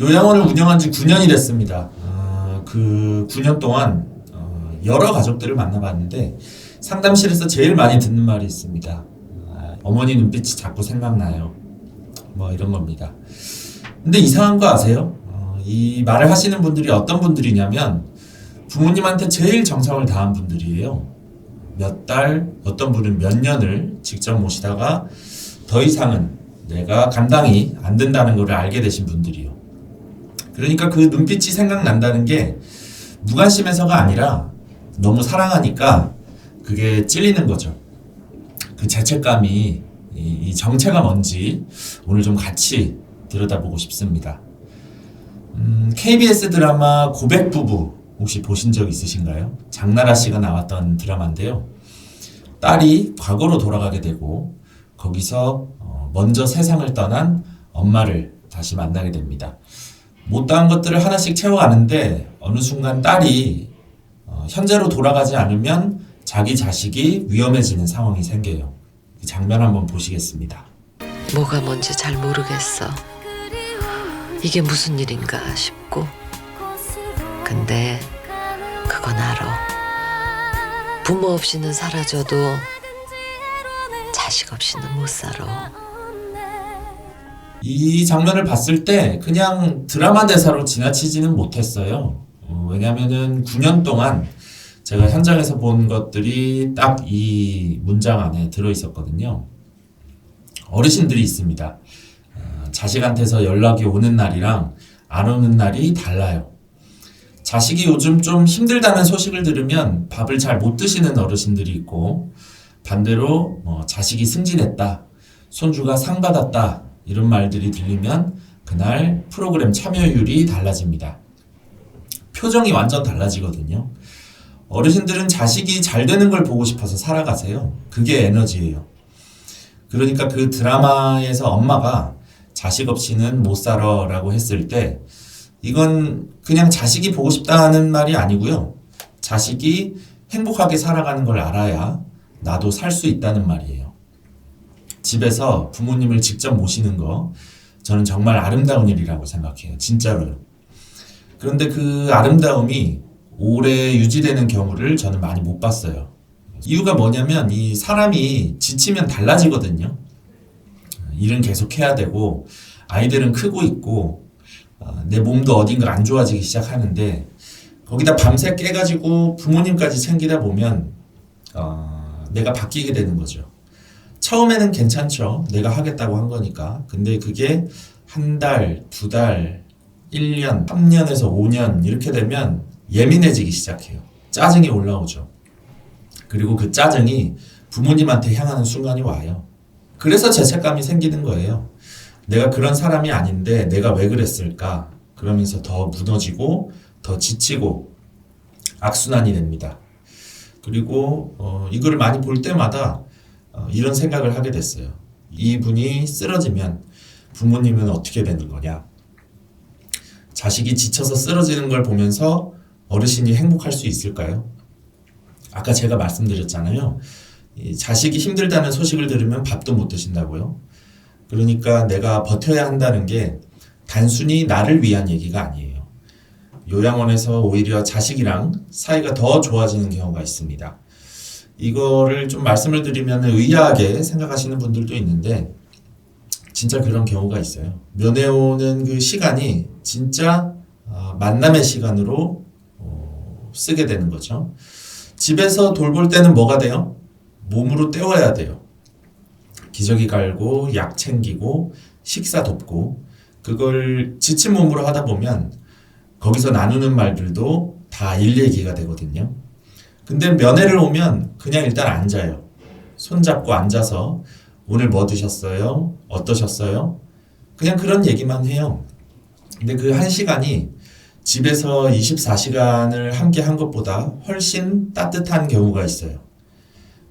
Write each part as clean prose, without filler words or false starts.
요양원을 운영한 지 9년이 됐습니다. 그 9년 동안 여러 가족들을 만나봤는데 상담실에서 제일 많이 듣는 말이 있습니다. 어머니 눈빛이 자꾸 생각나요. 뭐 이런 겁니다. 근데 이상한 거 아세요? 이 말을 하시는 분들이 어떤 분들이냐면 부모님한테 제일 정성을 다한 분들이에요. 몇 달, 어떤 분은 몇 년을 직접 모시다가 더 이상은 내가 감당이 안 된다는 걸 알게 되신 분들이요. 그러니까 그 눈빛이 생각난다는 게 무관심해서가 아니라 너무 사랑하니까 그게 찔리는 거죠. 그 죄책감이 이 정체가 뭔지 오늘 좀 같이 들여다보고 싶습니다. KBS 드라마 고백부부 혹시 보신 적 있으신가요? 장나라 씨가 나왔던 드라마인데요. 딸이 과거로 돌아가게 되고 거기서 먼저 세상을 떠난 엄마를 다시 만나게 됩니다. 못다한 것들을 하나씩 채워가는데 어느 순간 딸이 현재로 돌아가지 않으면 자기 자식이 위험해지는 상황이 생겨요. 그 장면 한번 보시겠습니다. 뭐가 뭔지 잘 모르겠어. 이게 무슨 일인가 싶고. 근데 그건 알아. 부모 없이는 사라져도 자식 없이는 못 살아. 이 장면을 봤을 때 그냥 드라마 대사로 지나치지는 못했어요. 왜냐면은 9년 동안 제가 현장에서 본 것들이 딱 이 문장 안에 들어있었거든요. 어르신들이 있습니다. 자식한테서 연락이 오는 날이랑 안 오는 날이 달라요. 자식이 요즘 좀 힘들다는 소식을 들으면 밥을 잘 못 드시는 어르신들이 있고, 반대로 자식이 승진했다, 손주가 상 받았다 이런 말들이 들리면 그날 프로그램 참여율이 달라집니다. 표정이 완전 달라지거든요. 어르신들은 자식이 잘 되는 걸 보고 싶어서 살아가세요. 그게 에너지예요. 그러니까 그 드라마에서 엄마가 자식 없이는 못 살아 라고 했을 때 이건 그냥 자식이 보고 싶다는 말이 아니고요. 자식이 행복하게 살아가는 걸 알아야 나도 살 수 있다는 말이에요. 집에서 부모님을 직접 모시는 거 저는 정말 아름다운 일이라고 생각해요. 진짜로요. 그런데 그 아름다움이 오래 유지되는 경우를 저는 많이 못 봤어요. 이유가 뭐냐면 이 사람이 지치면 달라지거든요. 일은 계속 해야 되고 아이들은 크고 있고 내 몸도 어딘가 안 좋아지기 시작하는데 거기다 밤새 깨가지고 부모님까지 챙기다 보면 내가 바뀌게 되는 거죠. 처음에는 괜찮죠. 내가 하겠다고 한 거니까. 근데 그게 한 달, 두 달, 1년, 3년에서 5년 이렇게 되면 예민해지기 시작해요. 짜증이 올라오죠. 그리고 그 짜증이 부모님한테 향하는 순간이 와요. 그래서 죄책감이 생기는 거예요. 내가 그런 사람이 아닌데 내가 왜 그랬을까? 그러면서 더 무너지고 더 지치고 악순환이 됩니다. 그리고 이걸 많이 볼 때마다 이런 생각을 하게 됐어요. 이분이 쓰러지면 부모님은 어떻게 되는 거냐? 자식이 지쳐서 쓰러지는 걸 보면서 어르신이 행복할 수 있을까요? 아까 제가 말씀드렸잖아요. 자식이 힘들다는 소식을 들으면 밥도 못 드신다고요. 그러니까 내가 버텨야 한다는 게 단순히 나를 위한 얘기가 아니에요. 요양원에서 오히려 자식이랑 사이가 더 좋아지는 경우가 있습니다. 이거를 좀 말씀을 드리면 의아하게 생각하시는 분들도 있는데 진짜 그런 경우가 있어요. 면회 오는 그 시간이 진짜 만남의 시간으로 쓰게 되는 거죠. 집에서 돌볼 때는 뭐가 돼요? 몸으로 때워야 돼요. 기저귀 갈고 약 챙기고 식사 돕고 그걸 지친 몸으로 하다 보면 거기서 나누는 말들도 다 일 얘기가 되거든요. 근데 면회를 오면 그냥 일단 앉아요. 손잡고 앉아서 오늘 뭐 드셨어요? 어떠셨어요? 그냥 그런 얘기만 해요. 근데 그 한 시간이 집에서 24시간을 함께 한 것보다 훨씬 따뜻한 경우가 있어요.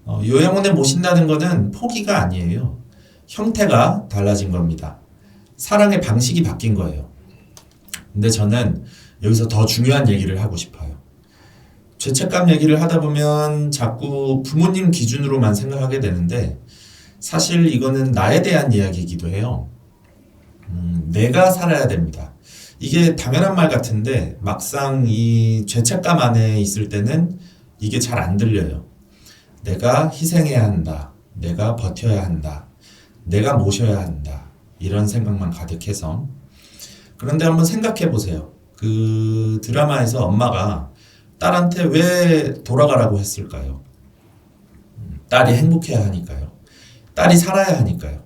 요양원에 모신다는 것은 포기가 아니에요. 형태가 달라진 겁니다. 사랑의 방식이 바뀐 거예요. 근데 저는 여기서 더 중요한 얘기를 하고 싶어요. 죄책감 얘기를 하다 보면 자꾸 부모님 기준으로만 생각하게 되는데 사실 이거는 나에 대한 이야기이기도 해요. 내가 살아야 됩니다. 이게 당연한 말 같은데 막상 이 죄책감 안에 있을 때는 이게 잘 안 들려요. 내가 희생해야 한다. 내가 버텨야 한다. 내가 모셔야 한다. 이런 생각만 가득해서. 그런데 한번 생각해 보세요. 그 드라마에서 엄마가 딸한테 왜 돌아가라고 했을까요? 딸이 행복해야 하니까요. 딸이 살아야 하니까요.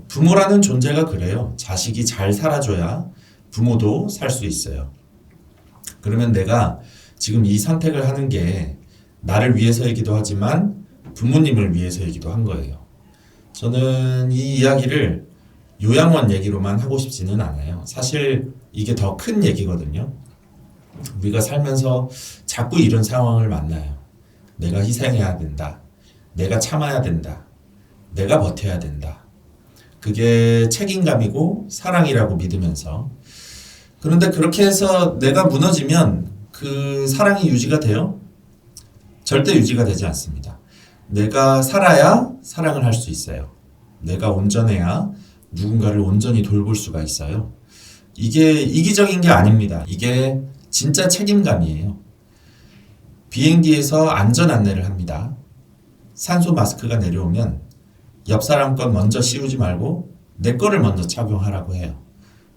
부모라는 존재가 그래요. 자식이 잘 살아줘야 부모도 살 수 있어요. 그러면 내가 지금 이 선택을 하는 게 나를 위해서이기도 하지만 부모님을 위해서이기도 한 거예요. 저는 이 이야기를 요양원 얘기로만 하고 싶지는 않아요. 사실 이게 더 큰 얘기거든요. 우리가 살면서 자꾸 이런 상황을 만나요. 내가 희생해야 된다. 내가 참아야 된다. 내가 버텨야 된다. 그게 책임감이고 사랑이라고 믿으면서. 그런데 그렇게 해서 내가 무너지면 그 사랑이 유지가 돼요? 절대 유지가 되지 않습니다. 내가 살아야 사랑을 할 수 있어요. 내가 온전해야 누군가를 온전히 돌볼 수가 있어요. 이게 이기적인 게 아닙니다. 이게 진짜 책임감이에요. 비행기에서 안전 안내를 합니다. 산소 마스크가 내려오면 옆 사람 건 먼저 씌우지 말고 내 거를 먼저 착용하라고 해요.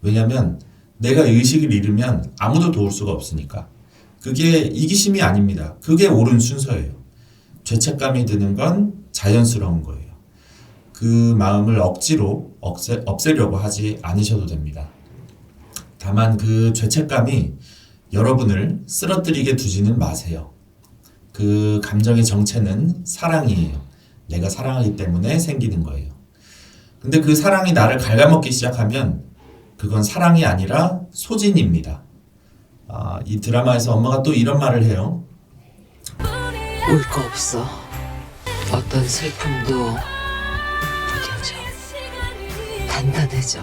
왜냐하면 내가 의식을 잃으면 아무도 도울 수가 없으니까. 그게 이기심이 아닙니다. 그게 옳은 순서예요. 죄책감이 드는 건 자연스러운 거예요. 그 마음을 억지로 없애려고 하지 않으셔도 됩니다. 다만 그 죄책감이 여러분을 쓰러뜨리게 두지는 마세요. 그 감정의 정체는 사랑이에요. 내가 사랑하기 때문에 생기는 거예요. 근데 그 사랑이 나를 갉아먹기 시작하면 그건 사랑이 아니라 소진입니다. 이 드라마에서 엄마가 또 이런 말을 해요. 울 거 없어. 어떤 슬픔도 무뎌져. 단단해져.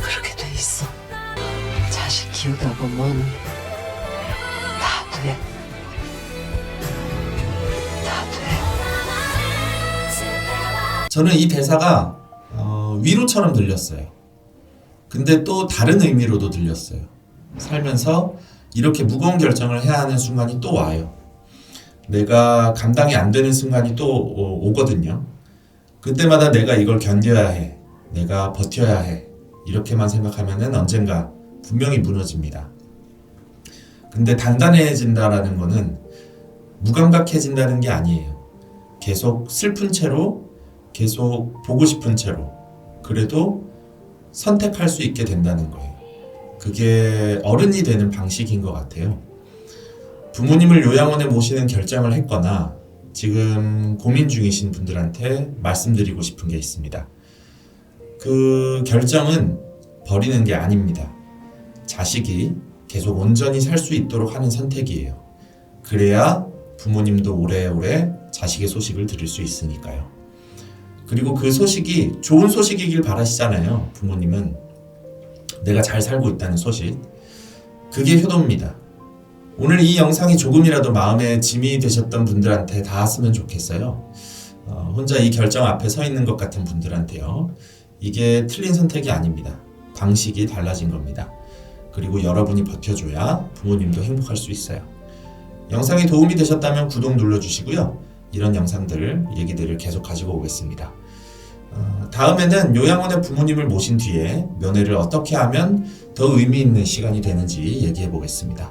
그렇게 돼 있어. 자식 키우다 보면 다 돼. 다 돼. 저는 이 대사가 위로처럼 들렸어요. 근데 또 다른 의미로도 들렸어요. 살면서 이렇게 무거운 결정을 해야 하는 순간이 또 와요. 내가 감당이 안 되는 순간이 또 오거든요. 그때마다 내가 이걸 견뎌야 해. 내가 버텨야 해. 이렇게만 생각하면은 언젠가 분명히 무너집니다. 근데 단단해진다라는 거는 무감각해진다는 게 아니에요. 계속 슬픈 채로, 계속 보고 싶은 채로, 그래도 선택할 수 있게 된다는 거예요. 그게 어른이 되는 방식인 것 같아요. 부모님을 요양원에 모시는 결정을 했거나 지금 고민 중이신 분들한테 말씀드리고 싶은 게 있습니다. 그 결정은 버리는 게 아닙니다. 자식이 계속 온전히 살 수 있도록 하는 선택이에요. 그래야 부모님도 오래오래 자식의 소식을 들을 수 있으니까요. 그리고 그 소식이 좋은 소식이길 바라시잖아요. 부모님은 내가 잘 살고 있다는 소식. 그게 효도입니다. 오늘 이 영상이 조금이라도 마음에 짐이 되셨던 분들한테 닿았으면 좋겠어요. 혼자 이 결정 앞에 서 있는 것 같은 분들한테요. 이게 틀린 선택이 아닙니다. 방식이 달라진 겁니다. 그리고 여러분이 버텨줘야 부모님도 행복할 수 있어요. 영상이 도움이 되셨다면 구독 눌러주시고요. 이런 영상들, 얘기들을 계속 가지고 오겠습니다. 다음에는 요양원에 부모님을 모신 뒤에 면회를 어떻게 하면 더 의미 있는 시간이 되는지 얘기해 보겠습니다.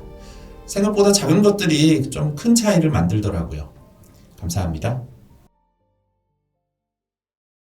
생각보다 작은 것들이 좀 큰 차이를 만들더라고요. 감사합니다.